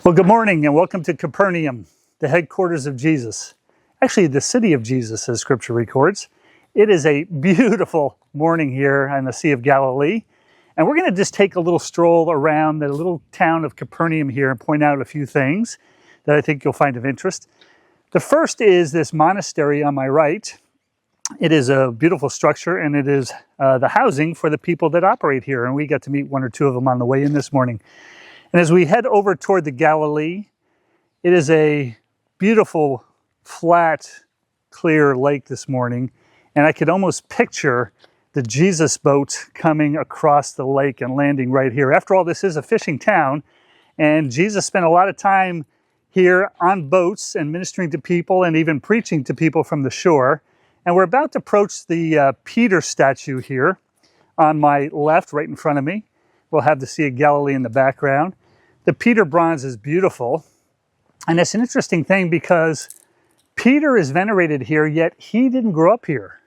Well, good morning and welcome to Capernaum, the headquarters of Jesus. Actually, the city of Jesus, as Scripture records. It is a beautiful morning here on the Sea of Galilee. And we're going to just take a little stroll around the little town of Capernaum here and point out a few things that I think you'll find of interest. The first is this monastery on my right. It is a beautiful structure and it is the housing for the people that operate here. And we got to meet one or two of them on the way in this morning. And as we head over toward the Galilee, it is a beautiful, flat, clear lake this morning. And I could almost picture the Jesus boat coming across the lake and landing right here. After all, this is a fishing town. And Jesus spent a lot of time here on boats and ministering to people and even preaching to people from the shore. And we're about to approach the Peter statue here on my left, right in front of me. We'll have the Sea of Galilee in the background. The Peter bronze is beautiful, and it's an interesting thing because Peter is venerated here, yet he didn't grow up here.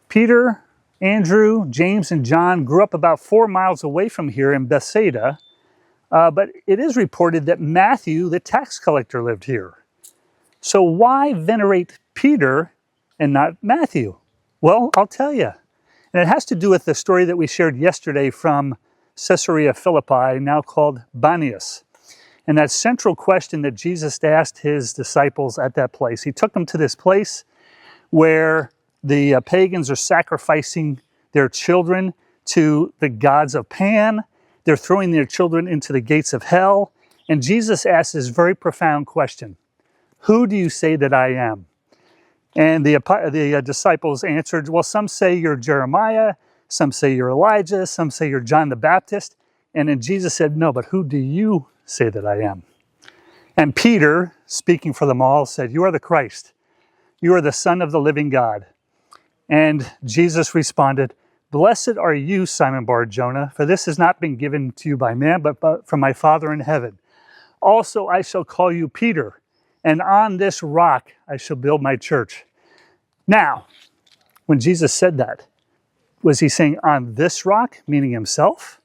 Peter, Andrew, James, and John grew up about 4 miles away from here in Bethsaida, but it is reported that Matthew, the tax collector, lived here. So why venerate Peter and not Matthew? Well, I'll tell you. And it has to do with the story that we shared yesterday from Caesarea Philippi, now called Banias. And that central question that Jesus asked his disciples at that place. He took them to this place where the pagans are sacrificing their children to the gods of Pan. They're throwing their children into the gates of hell. And Jesus asked this very profound question. Who do you say that I am? And the disciples answered, well, some say you're Jeremiah, some say you're Elijah, some say you're John the Baptist. And then Jesus said, no, but who do you say that I am? And Peter, speaking for them all, said, you are the Christ. You are the Son of the living God. And Jesus responded, blessed are you, Simon Bar-Jonah, for this has not been given to you by man, but from my Father in heaven. Also I shall call you Peter, and on this rock I shall build my church. Now, when Jesus said that, was he saying on this rock, meaning himself?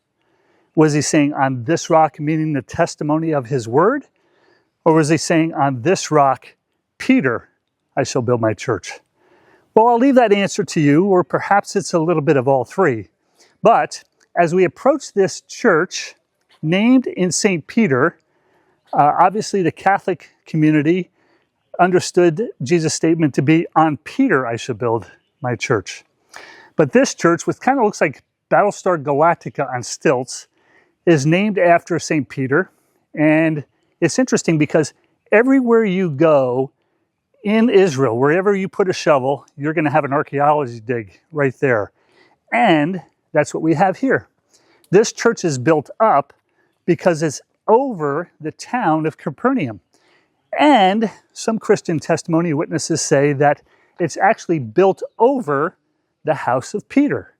Was he saying on this rock, meaning the testimony of his word? Or was he saying on this rock, Peter, I shall build my church? Well, I'll leave that answer to you, or perhaps it's a little bit of all three. But as we approach this church, named in St. Peter, obviously the Catholic community understood Jesus' statement to be, on Peter I shall build my church. But this church, which kind of looks like Battlestar Galactica on stilts, is named after St. Peter. And it's interesting because everywhere you go in Israel, wherever you put a shovel, you're going to have an archaeology dig right there. And that's what we have here. This church is built up because it's over the town of Capernaum. And some Christian testimony witnesses say that it's actually built over the house of Peter.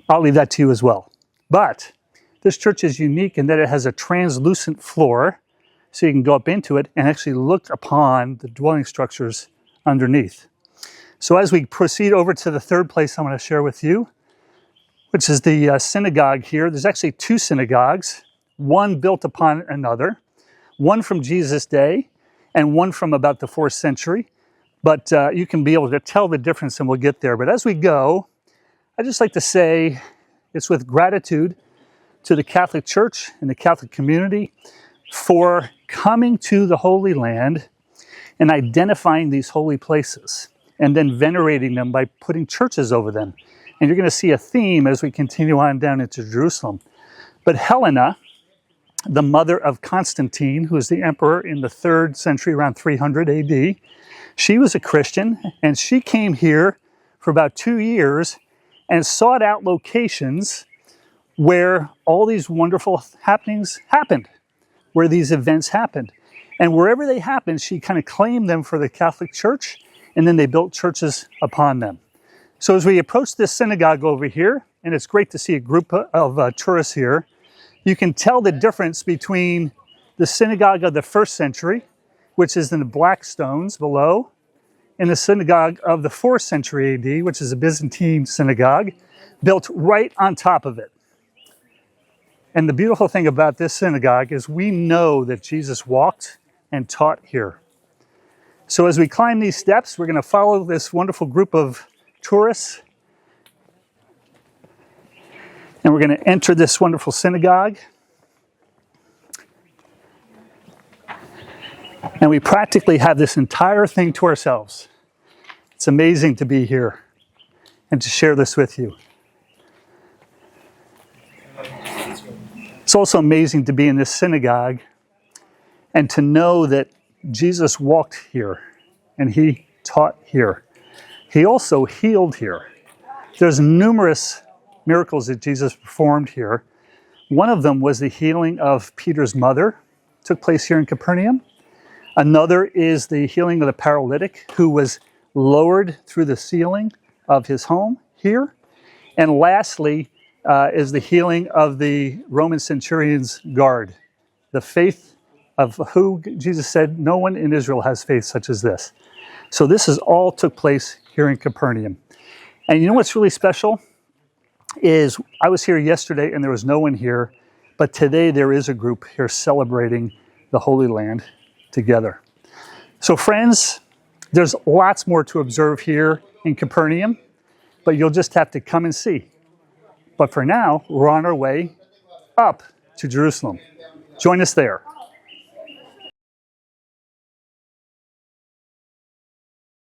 I'll leave that to you as well. But this church is unique in that it has a translucent floor, so you can go up into it and actually look upon the dwelling structures underneath. So as we proceed over to the third place I want to share with you, which is the synagogue here. There's actually two synagogues, one built upon another, one from Jesus' day and one from about the 4th century. But you can be able to tell the difference and we'll get there. But as we go, I'd just like to say it's with gratitude to the Catholic Church and the Catholic community for coming to the Holy Land and identifying these holy places and then venerating them by putting churches over them. And you're going to see a theme as we continue on down into Jerusalem. But Helena, the mother of Constantine, who was the emperor in the 3rd century, around 300 AD, she was a Christian, and she came here for about 2 years and sought out locations where all these wonderful happenings happened, where these events happened. And wherever they happened, she kind of claimed them for the Catholic Church, and then they built churches upon them. So as we approach this synagogue over here, and it's great to see a group of tourists here, you can tell the difference between the synagogue of the 1st century, which is in the black stones below, and the synagogue of the 4th century AD, which is a Byzantine synagogue, built right on top of it. And the beautiful thing about this synagogue is we know that Jesus walked and taught here. So as we climb these steps, we're going to follow this wonderful group of tourists. And we're going to enter this wonderful synagogue. And we practically have this entire thing to ourselves. It's amazing to be here and to share this with you. It's also amazing to be in this synagogue and to know that Jesus walked here and he taught here. He also healed here. There's numerous miracles that Jesus performed here. One of them was the healing of Peter's mother, took place here in Capernaum. Another is the healing of the paralytic who was lowered through the ceiling of his home here. And lastly is the healing of the Roman centurion's guard. The faith of who Jesus said, no one in Israel has faith such as this. So this is all took place here in Capernaum. And you know what's really special is I was here yesterday and there was no one here, but today there is a group here celebrating the Holy Land together. So friends, there's lots more to observe here in Capernaum, but you'll just have to come and see. But for now, we're on our way up to Jerusalem. Join us there.